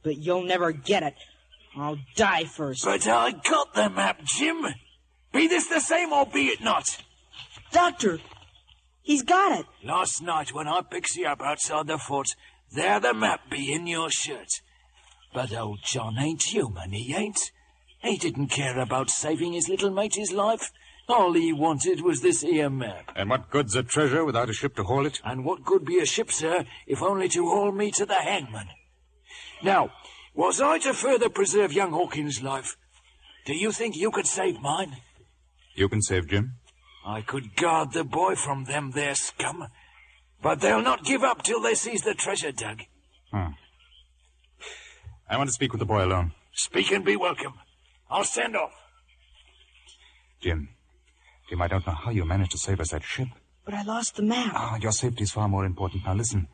But you'll never get it. I'll die first. But I got the map, Jim. Be this the same or be it not? Doctor, he's got it. Last night when I picks you up outside the fort, there the map be in your shirt. But old John ain't human, he ain't. He didn't care about saving his little mate's life. All he wanted was this here map. And what good's a treasure without a ship to haul it? And what good be a ship, sir, if only to haul me to the hangman? Now, was I to further preserve young Hawkins' life, do you think you could save mine? You can save Jim? I could guard the boy from them there scum. But they'll not give up till they seize the treasure dug. Hmm. I want to speak with the boy alone. Speak and be welcome. I'll stand off. Jim, I don't know how you managed to save us that ship. But I lost the map. Your safety's far more important. Now, listen.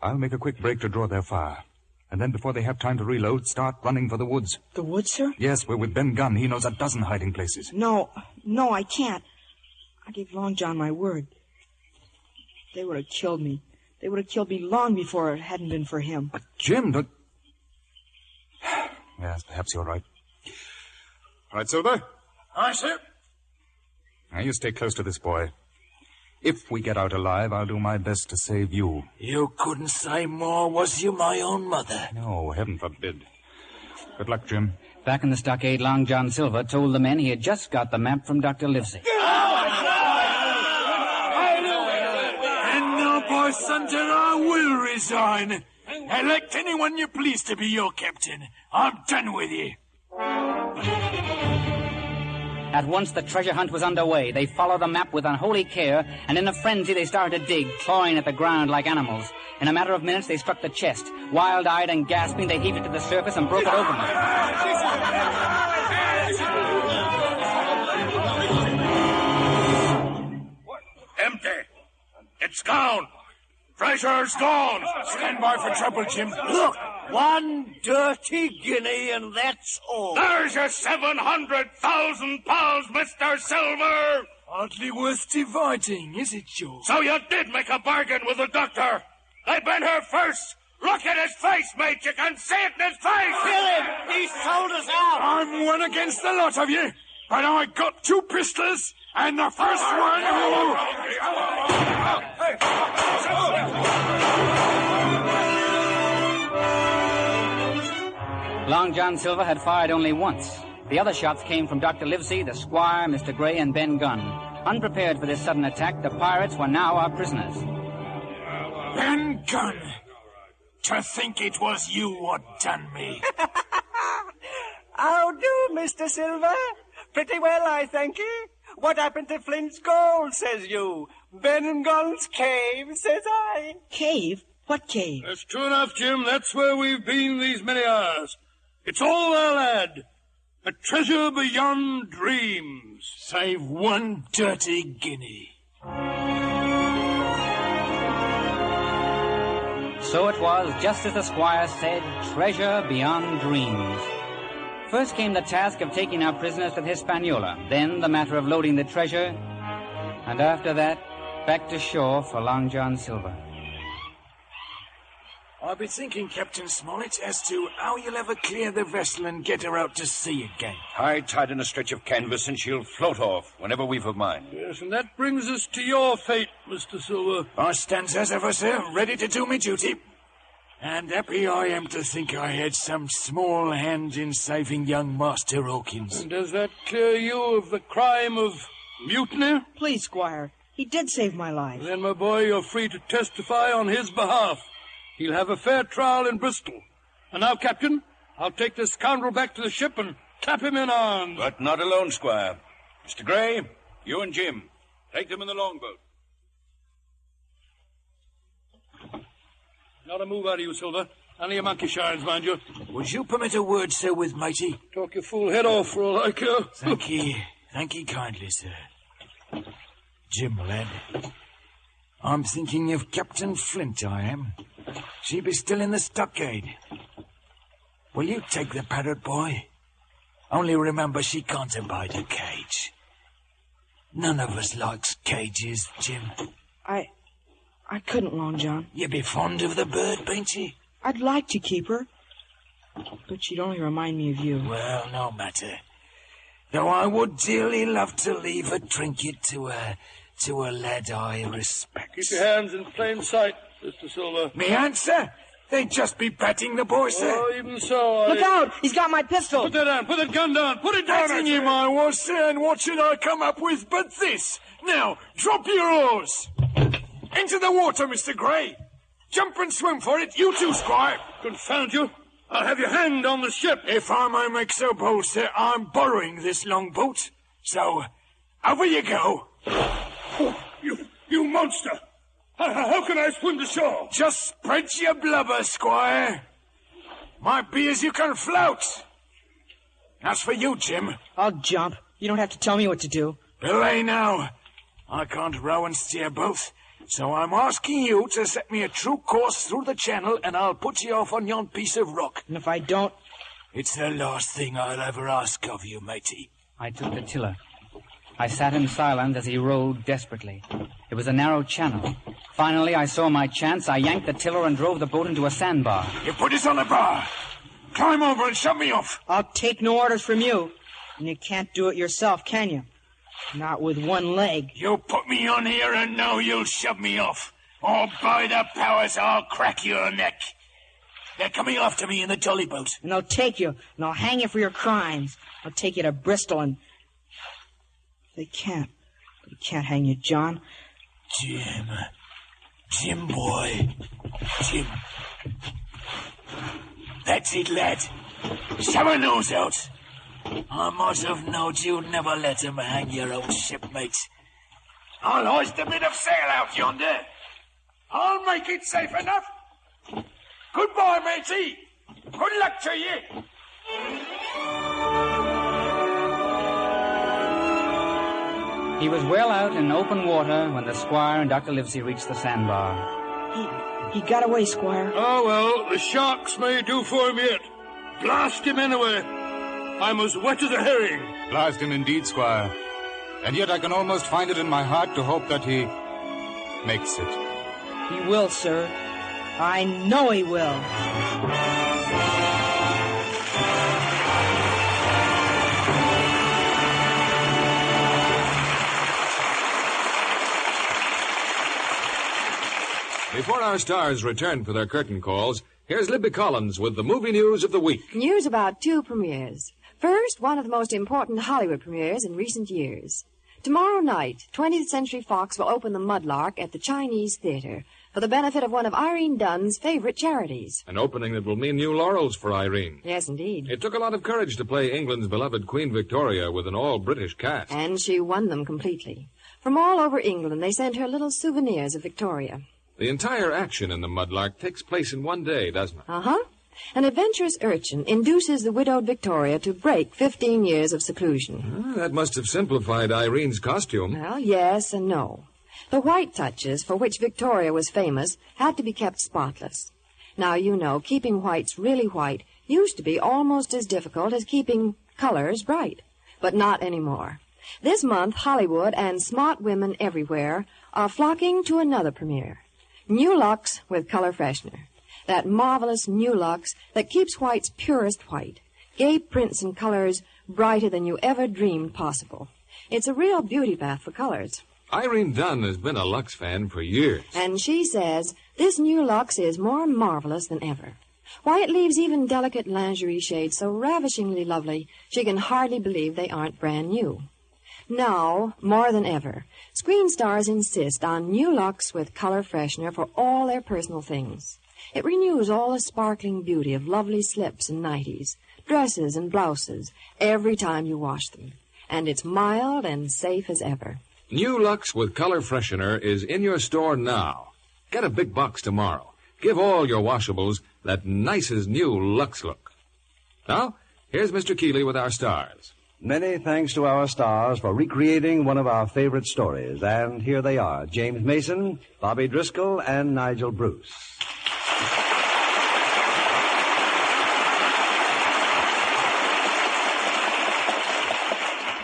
I'll make a quick break to draw their fire. And then before they have time to reload, start running for the woods. The woods, sir? Yes, we're with Ben Gunn. He knows a dozen hiding places. No, I can't. I gave Long John my word. They would have killed me. They would have killed me long before it hadn't been for him. But, Jim, don't... Yes, perhaps you're right. All right, Silver? Aye, sir. Now, you stay close to this boy. If we get out alive, I'll do my best to save you. You couldn't say more, was you, my own mother? No, heaven forbid. Good luck, Jim. Back in the stockade, Long John Silver told the men he had just got the map from Dr. Livesey. And now, by Santa, I will resign. Elect anyone you please to be your captain. I'm done with you. At once the treasure hunt was underway. They followed the map with unholy care, and in a frenzy they started to dig, clawing at the ground like animals. In a matter of minutes they struck the chest. Wild-eyed and gasping, they heaved it to the surface and broke it open. Empty. It's gone. Treasure's gone. Stand by for trouble, Jim. Look, 1 dirty guinea, and that's all. There's your 700,000 pounds, Mr. Silver. Hardly worth dividing, is it, Joe? So you did make a bargain with the doctor. They've been here first. Look at his face, mate. You can see it in his face. Kill him. He sold us out. I'm one against the lot of you. But I got 2 pistols, and the first one who... Long John Silver had fired only once. The other shots came from Dr. Livesey, the Squire, Mr. Gray, and Ben Gunn. Unprepared for this sudden attack, the pirates were now our prisoners. Ben Gunn! To think it was you what done me. How do, Mr. Silver? Pretty well, I thank you. What happened to Flint's gold, says you? Ben Gunn's cave, says I. Cave? What cave? That's true enough, Jim. That's where we've been these many hours. It's all I'll add. A treasure beyond dreams. Save 1 dirty guinea. So it was, just as the squire said, treasure beyond dreams. First came the task of taking our prisoners to the Hispaniola, then the matter of loading the treasure, and after that, back to shore for Long John Silver. I've been thinking, Captain Smollett, as to how you'll ever clear the vessel and get her out to sea again. High tide in a stretch of canvas, and she'll float off whenever we've a mind. Yes, and that brings us to your fate, Mr. Silver. I stands as ever, sir, ready to do me duty. And happy I am to think I had some small hand in saving young Master Hawkins. And does that clear you of the crime of mutiny? Please, Squire. He did save my life. Then, my boy, you're free to testify on his behalf. He'll have a fair trial in Bristol. And now, Captain, I'll take this scoundrel back to the ship and clap him in arms. But not alone, Squire. Mr. Gray, you and Jim, take them in the longboat. Not a move out of you, Silver. Only a monkey shines, mind you. Would you permit a word, sir, with matey? Talk your fool head off for all I care. Thank ye. Thank ye kindly, sir. Jim, lad, I'm thinking of Captain Flint, I am. She be still in the stockade. Will you take the parrot, boy? Only remember she can't abide a cage. None of us likes cages, Jim. I couldn't, Long John. You be fond of the bird, bain't ye? I'd like to keep her, but she'd only remind me of you. Well, no matter. Though I would dearly love to leave a trinket to a lad I respect. Keep your hands in plain sight, Mr. Silver. Me answer? They'd just be patting the boy, sir. Oh, even so, Look out! He's got my pistol! Put that down! Put that gun down! Put it down! Patting him I was, sir, and what should I come up with but this? Now, drop your oars! Into the water, Mr. Gray! Jump and swim for it, you too, Squire! Confound you! I'll have you hanged on the ship! If I may make so bold, sir, I'm borrowing this longboat. So, over you go. Oh, you monster! How can I swim to shore? Just spread your blubber, Squire. Might be as you can float. As for you, Jim. I'll jump. You don't have to tell me what to do. Belay now. I can't row and steer both. So I'm asking you to set me a true course through the channel, and I'll put you off on yon piece of rock. And if I don't... It's the last thing I'll ever ask of you, matey. I took the tiller. I sat in silence as he rowed desperately. It was a narrow channel. Finally, I saw my chance. I yanked the tiller and drove the boat into a sandbar. You put us on the bar. Climb over and shove me off. I'll take no orders from you. And you can't do it yourself, can you? Not with one leg. You put me on here and now you'll shove me off. Or by the powers, I'll crack your neck. They're coming after me in the jolly boat. And they'll take you, and I'll hang you for your crimes. I'll take you to Bristol and... They can't. They can't hang you, John. Jim, boy. Jim. That's it, lad. Shove her nose out. I must have knowed you'd never let him hang your own shipmate. I'll hoist a bit of sail out yonder. I'll make it safe enough. Goodbye, matey. Good luck to you. He was well out in open water when the squire and Dr. Livesey reached the sandbar. He got away, Squire. Oh, well, the sharks may do for him yet. Blast him anyway. I'm as wet as a herring. Blast him indeed, Squire. And yet I can almost find it in my heart to hope that he makes it. He will, sir. I know he will. Before our stars return for their curtain calls, here's Libby Collins with the movie news of the week. News about two premieres. First, one of the most important Hollywood premieres in recent years. Tomorrow night, 20th Century Fox will open The Mudlark at the Chinese Theater for the benefit of one of Irene Dunn's favorite charities. An opening that will mean new laurels for Irene. Yes, indeed. It took a lot of courage to play England's beloved Queen Victoria with an all-British cast. And she won them completely. From all over England, they sent her little souvenirs of Victoria. The entire action in The Mudlark takes place in one day, doesn't it? Uh-huh. An adventurous urchin induces the widowed Victoria to break 15 years of seclusion. That must have simplified Irene's costume. Well, yes and no. The white touches, for which Victoria was famous, had to be kept spotless. Now, you know, keeping whites really white used to be almost as difficult as keeping colors bright. But not anymore. This month, Hollywood and smart women everywhere are flocking to another premiere. New Lux with color freshener. That marvelous New Lux that keeps whites purest white. Gay prints and colors brighter than you ever dreamed possible. It's a real beauty bath for colors. Irene Dunn has been a Lux fan for years. And she says this New Lux is more marvelous than ever. Why, it leaves even delicate lingerie shades so ravishingly lovely she can hardly believe they aren't brand new. Now, more than ever, screen stars insist on New Lux with color freshener for all their personal things. It renews all the sparkling beauty of lovely slips and nighties, dresses and blouses, every time you wash them. And it's mild and safe as ever. New Lux with color freshener is in your store now. Get a big box tomorrow. Give all your washables that nicest new Lux look. Now, here's Mr. Keeley with our stars. Many thanks to our stars for recreating one of our favorite stories. And here they are, James Mason, Bobby Driscoll, and Nigel Bruce.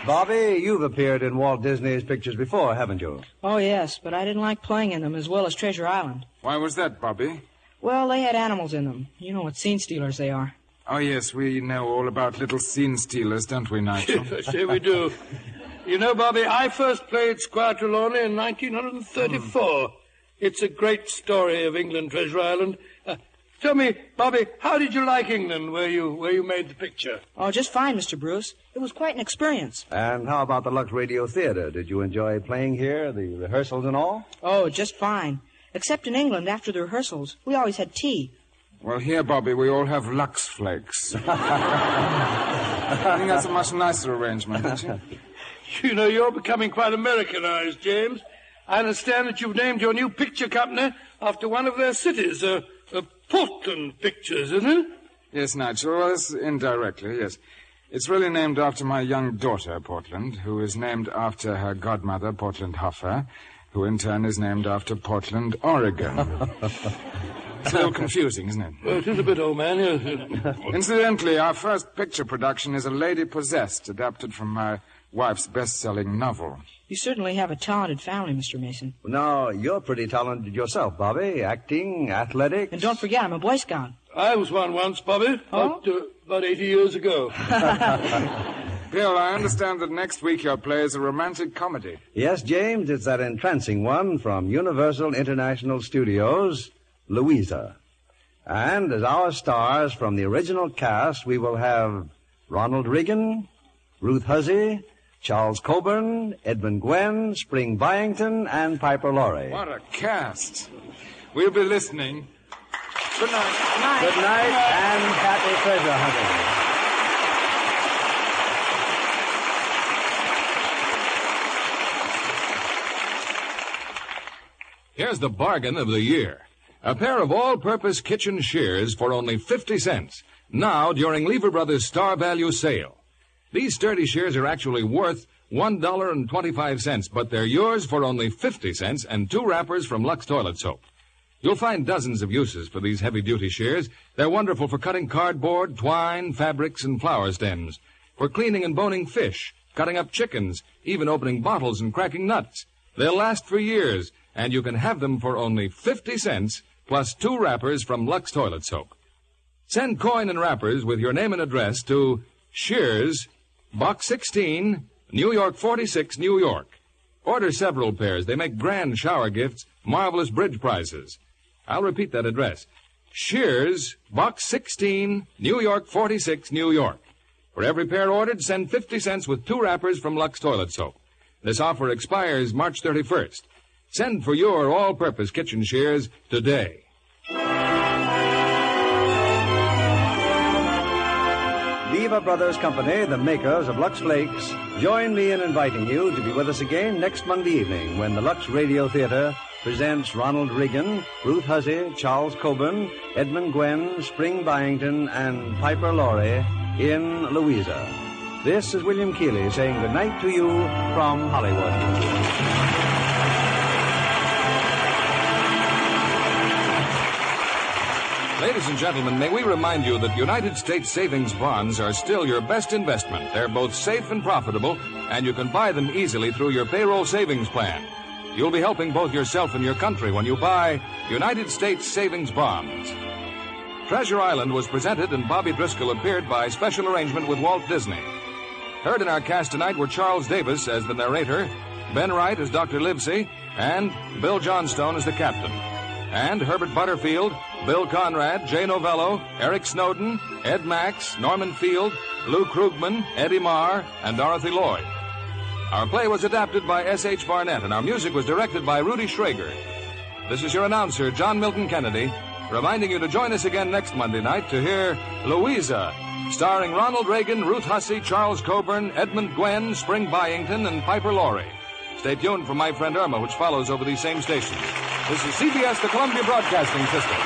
Bobby, you've appeared in Walt Disney's pictures before, haven't you? Oh, yes, but I didn't like playing in them as well as Treasure Island. Why was that, Bobby? Well, they had animals in them. You know what scene stealers they are. Oh, yes, we know all about little scene stealers, don't we, Nigel? Yes, here we do. You know, Bobby, I first played Squire Trelawney in 1934. It's a great story of England, Treasure Island. Tell me, Bobby, how did you like England where you made the picture? Oh, just fine, Mr. Bruce. It was quite an experience. And how about the Lux Radio Theater? Did you enjoy playing here, the rehearsals and all? Oh, just fine. Except in England, after the rehearsals, we always had tea. Well, here, Bobby, we all have Lux Flakes. I think that's a much nicer arrangement, don't you? You know, you're becoming quite Americanized, James. I understand that you've named your new picture company after one of their cities, Portland Pictures, isn't it? Yes, Nigel, well, indirectly, yes. It's really named after my young daughter, Portland, who is named after her godmother, Portland Hoffer, who in turn is named after Portland, Oregon. It's a little confusing, isn't it? Well, it is a bit, old man. Yes. Incidentally, our first picture production is A Lady Possessed, adapted from my wife's best-selling novel. You certainly have a talented family, Mr. Mason. Now, you're pretty talented yourself, Bobby. Acting, athletics. And don't forget, I'm a Boy Scout. I was one once, Bobby. Oh? About 80 years ago. Bill, I understand that next week your play is a romantic comedy. Yes, James, it's that entrancing one from Universal International Studios, Louisa. And as our stars from the original cast, we will have Ronald Reagan, Ruth Hussey, Charles Coburn, Edmund Gwenn, Spring Byington, and Piper Laurie. What a cast. We'll be listening. Good night. Good night, and happy treasure hunting. Here's the bargain of the year. A pair of all-purpose kitchen shears for only 50 cents. Now, during Lever Brothers' Star Value Sale. These sturdy shears are actually worth $1.25, but they're yours for only 50 cents and 2 wrappers from Lux Toilet Soap. You'll find dozens of uses for these heavy-duty shears. They're wonderful for cutting cardboard, twine, fabrics, and flower stems, for cleaning and boning fish, cutting up chickens, even opening bottles and cracking nuts. They'll last for years, and you can have them for only 50 cents, plus 2 wrappers from Lux Toilet Soap. Send coin and wrappers with your name and address to Shears, Box 16, New York 46, New York. Order several pairs. They make grand shower gifts, marvelous bridge prizes. I'll repeat that address. Shears, Box 16, New York 46, New York. For every pair ordered, send 50 cents with 2 wrappers from Lux Toilet Soap. This offer expires March 31st. Send for your all-purpose kitchen shears today. Lever Brothers Company, the makers of Lux Flakes, join me in inviting you to be with us again next Monday evening when the Lux Radio Theater presents Ronald Reagan, Ruth Hussey, Charles Coburn, Edmund Gwenn, Spring Byington, and Piper Laurie in Louisa. This is William Keeley saying good night to you from Hollywood. Ladies and gentlemen, may we remind you that United States savings bonds are still your best investment. They're both safe and profitable, and you can buy them easily through your payroll savings plan. You'll be helping both yourself and your country when you buy United States savings bonds. Treasure Island was presented and Bobby Driscoll appeared by special arrangement with Walt Disney. Heard in our cast tonight were Charles Davis as the narrator, Ben Wright as Dr. Livesey, and Bill Johnstone as the captain. And Herbert Butterfield, Bill Conrad, Jay Novello, Eric Snowden, Ed Max, Norman Field, Lou Krugman, Eddie Marr, and Dorothy Lloyd. Our play was adapted by S.H. Barnett, and our music was directed by Rudy Schrager. This is your announcer, John Milton Kennedy, reminding you to join us again next Monday night to hear Louisa, starring Ronald Reagan, Ruth Hussey, Charles Coburn, Edmund Gwenn, Spring Byington, and Piper Laurie. Stay tuned for My Friend Irma, which follows over these same stations. This is CBS, the Columbia Broadcasting System.